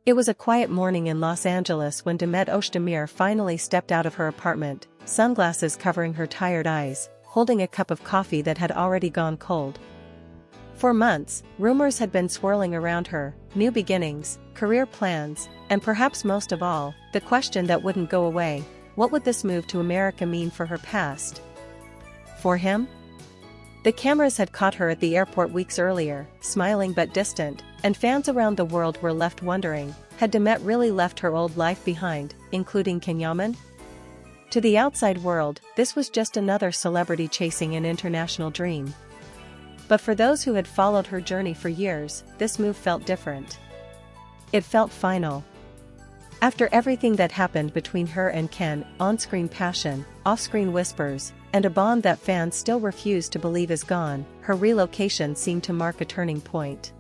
It was a quiet morning in Los Angeles when Demet Özdemir finally stepped out of her apartment, sunglasses covering her tired eyes, holding a cup of coffee that had already gone cold. For months, rumors had been swirling around her: new beginnings, career plans, and perhaps most of all, the question that wouldn't go away: what would this move to America mean for her past? For him? The cameras had caught her at the airport weeks earlier, smiling but distant, and fans around the world were left wondering, had Demet really left her old life behind, including Yaman? To the outside world, this was just another celebrity chasing an international dream. But for those who had followed her journey for years, this move felt different. It felt final. After everything that happened between her and Ken, on-screen passion, off-screen whispers, and a bond that fans still refuse to believe is gone, her relocation seemed to mark a turning point.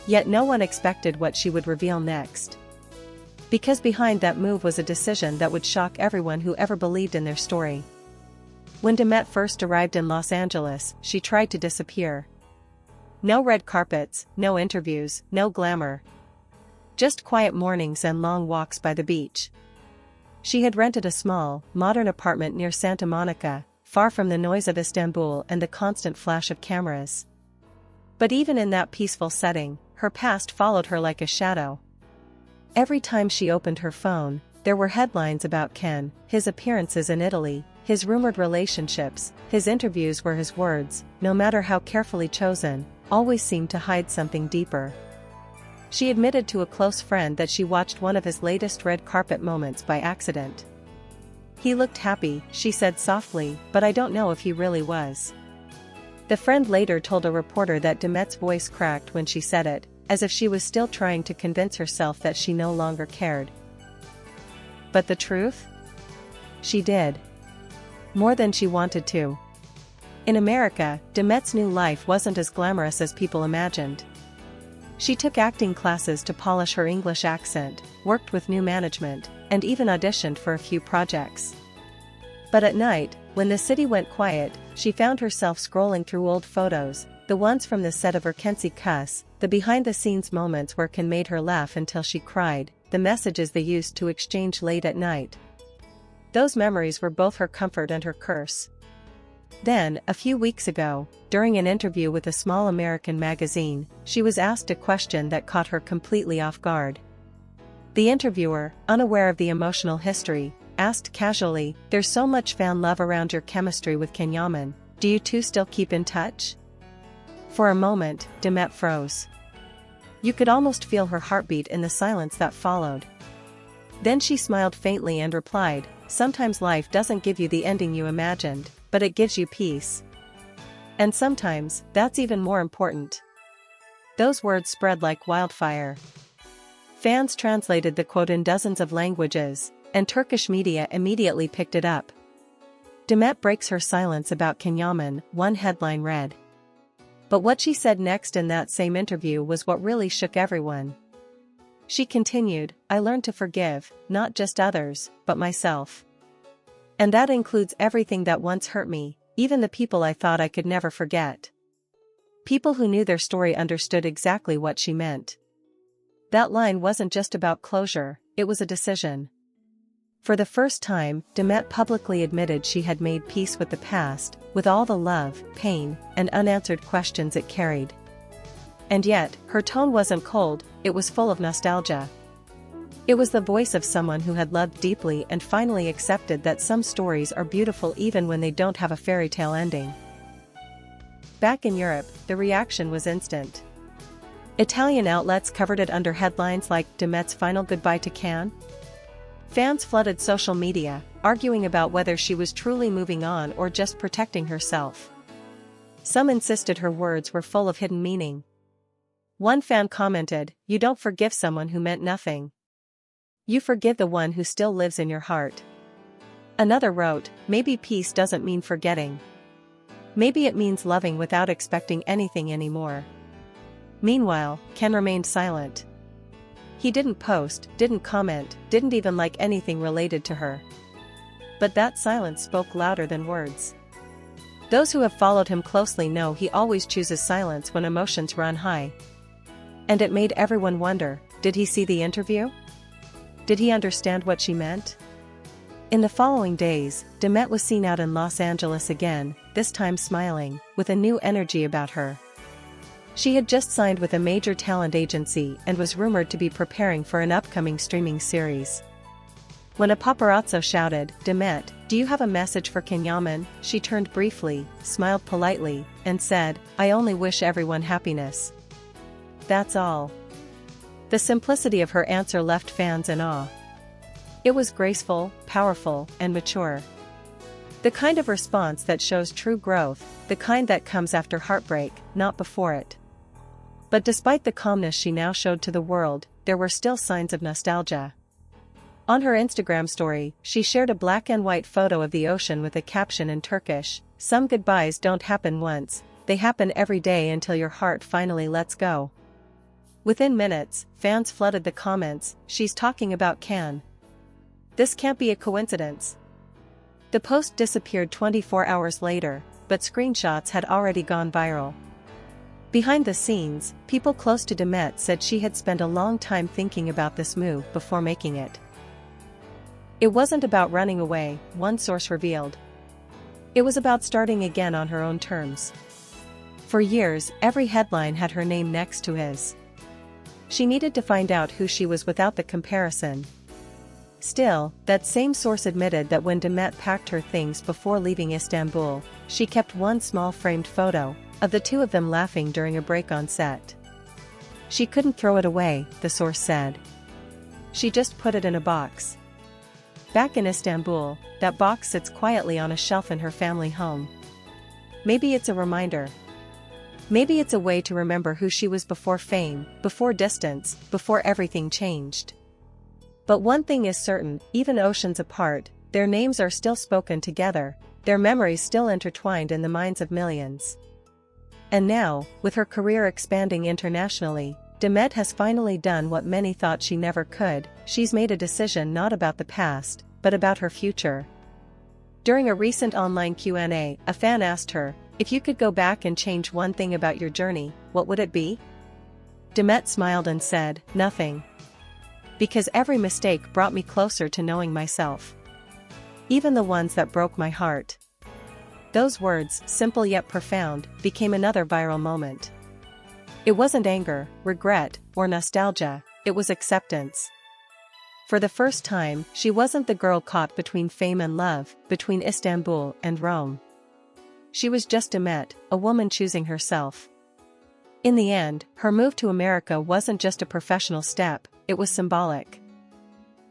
Yet no one expected what she would reveal next. Because behind that move was a decision that would shock everyone who ever believed in their story. When Demet first arrived in Los Angeles, she tried to disappear. No red carpets, no interviews, no glamour. Just quiet mornings and long walks by the beach. She had rented a small, modern apartment near Santa Monica, far from the noise of Istanbul and the constant flash of cameras. But even in that peaceful setting, her past followed her like a shadow. Every time she opened her phone, there were headlines about Ken, his appearances in Italy, his rumored relationships. His interviews where his words, no matter how carefully chosen, always seemed to hide something deeper. She admitted to a close friend that she watched one of his latest red carpet moments by accident. "He looked happy," she said softly, "but I don't know if he really was." The friend later told a reporter that Demet's voice cracked when she said it, as if she was still trying to convince herself that she no longer cared. But the truth? She did. More than she wanted to. In America, Demet's new life wasn't as glamorous as people imagined. She took acting classes to polish her English accent, worked with new management, and even auditioned for a few projects. But at night, when the city went quiet, she found herself scrolling through old photos, the ones from the set of her Kensi Kuss, the behind-the-scenes moments where Ken made her laugh until she cried, the messages they used to exchange late at night. Those memories were both her comfort and her curse. Then, a few weeks ago, during an interview with a small American magazine, she was asked a question that caught her completely off guard. The interviewer, unaware of the emotional history, asked casually, "There's so much fan love around your chemistry with Ken Yaman, do you two still keep in touch?" For a moment, Demet froze. You could almost feel her heartbeat in the silence that followed. Then she smiled faintly and replied, "Sometimes life doesn't give you the ending you imagined, but it gives you peace. And sometimes, that's even more important." Those words spread like wildfire. Fans translated the quote in dozens of languages, and Turkish media immediately picked it up. Demet breaks her silence about Ken Yaman, one headline read. But what she said next in that same interview was what really shook everyone. She continued, "I learned to forgive, not just others, but myself. And that includes everything that once hurt me, even the people I thought I could never forget." People who knew their story understood exactly what she meant. That line wasn't just about closure, it was a decision. For the first time, Demet publicly admitted she had made peace with the past, with all the love, pain, and unanswered questions it carried. And yet, her tone wasn't cold, it was full of nostalgia. It was the voice of someone who had loved deeply and finally accepted that some stories are beautiful even when they don't have a fairy tale ending. Back in Europe, the reaction was instant. Italian outlets covered it under headlines like "Demet's final goodbye to Ken." Fans flooded social media, arguing about whether she was truly moving on or just protecting herself. Some insisted her words were full of hidden meaning. One fan commented, "You don't forgive someone who meant nothing. You forgive the one who still lives in your heart." Another wrote, "Maybe peace doesn't mean forgetting. Maybe it means loving without expecting anything anymore." Meanwhile, Ken remained silent. He didn't post, didn't comment, didn't even like anything related to her. But that silence spoke louder than words. Those who have followed him closely know he always chooses silence when emotions run high. And it made everyone wonder, Did he see the interview? Did he understand what she meant? In the following days, Demet was seen out in Los Angeles again, this time smiling, with a new energy about her. She had just signed with a major talent agency and was rumored to be preparing for an upcoming streaming series. When a paparazzo shouted, "Demet, do you have a message for Yaman?" she turned briefly, smiled politely, and said, "I only wish everyone happiness. That's all." The simplicity of her answer left fans in awe. It was graceful, powerful, and mature. The kind of response that shows true growth, the kind that comes after heartbreak, not before it. But despite the calmness she now showed to the world, there were still signs of nostalgia. On her Instagram story, she shared a black and white photo of the ocean with a caption in Turkish, "Some goodbyes don't happen once, they happen every day until your heart finally lets go." Within minutes, fans flooded the comments, "She's talking about Can. This can't be a coincidence." The post disappeared 24 hours later, but screenshots had already gone viral. Behind the scenes, people close to Demet said she had spent a long time thinking about this move before making it. It wasn't about running away, one source revealed. It was about starting again on her own terms. For years, every headline had her name next to his. She needed to find out who she was without the comparison. Still, that same source admitted that when Demet packed her things before leaving Istanbul, she kept one small framed photo of the two of them laughing during a break on set. She couldn't throw it away, the source said. She just put it in a box. Back in Istanbul, that box sits quietly on a shelf in her family home. Maybe it's a reminder. Maybe it's a way to remember who she was before fame, before distance, before everything changed. But one thing is certain, even oceans apart, their names are still spoken together, their memories still intertwined in the minds of millions. And now, with her career expanding internationally, Demet has finally done what many thought she never could. She's made a decision not about the past, but about her future. During a recent online Q&A, a fan asked her, "If you could go back and change one thing about your journey, what would it be?" Demet smiled and said, "Nothing. Because every mistake brought me closer to knowing myself. Even the ones that broke my heart." Those words, simple yet profound, became another viral moment. It wasn't anger, regret, or nostalgia, it was acceptance. For the first time, she wasn't the girl caught between fame and love, between Istanbul and Rome. She was just Demet, a woman choosing herself. In the end, her move to America wasn't just a professional step, it was symbolic.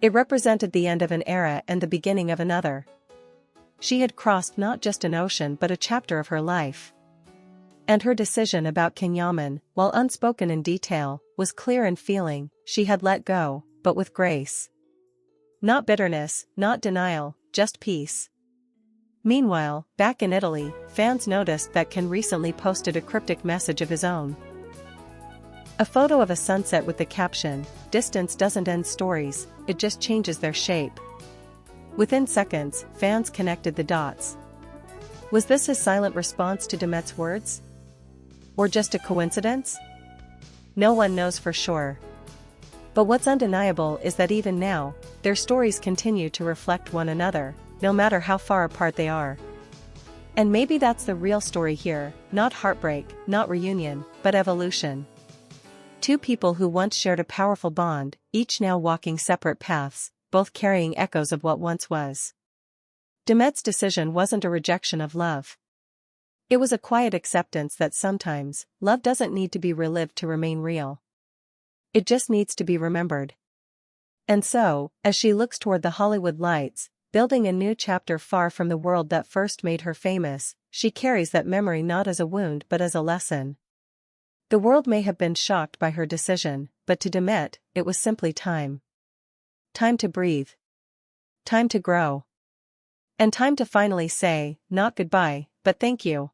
It represented the end of an era and the beginning of another. She had crossed not just an ocean but a chapter of her life. And her decision about Yaman, while unspoken in detail, was clear in feeling. She had let go, but with grace. Not bitterness, not denial, just peace. Meanwhile, back in Italy, fans noticed that Can recently posted a cryptic message of his own. A photo of a sunset with the caption, "Distance doesn't end stories, it just changes their shape." Within seconds, fans connected the dots. Was this his silent response to Demet's words? Or just a coincidence? No one knows for sure. But what's undeniable is that even now, their stories continue to reflect one another, no matter how far apart they are. And maybe that's the real story here, not heartbreak, not reunion, but evolution. Two people who once shared a powerful bond, each now walking separate paths, both carrying echoes of what once was. Demet's decision wasn't a rejection of love. It was a quiet acceptance that sometimes, love doesn't need to be relived to remain real. It just needs to be remembered. And so, as she looks toward the Hollywood lights, building a new chapter far from the world that first made her famous, she carries that memory not as a wound but as a lesson. The world may have been shocked by her decision, but to Demet, it was simply time. Time to breathe. Time to grow. And time to finally say, not goodbye, but thank you.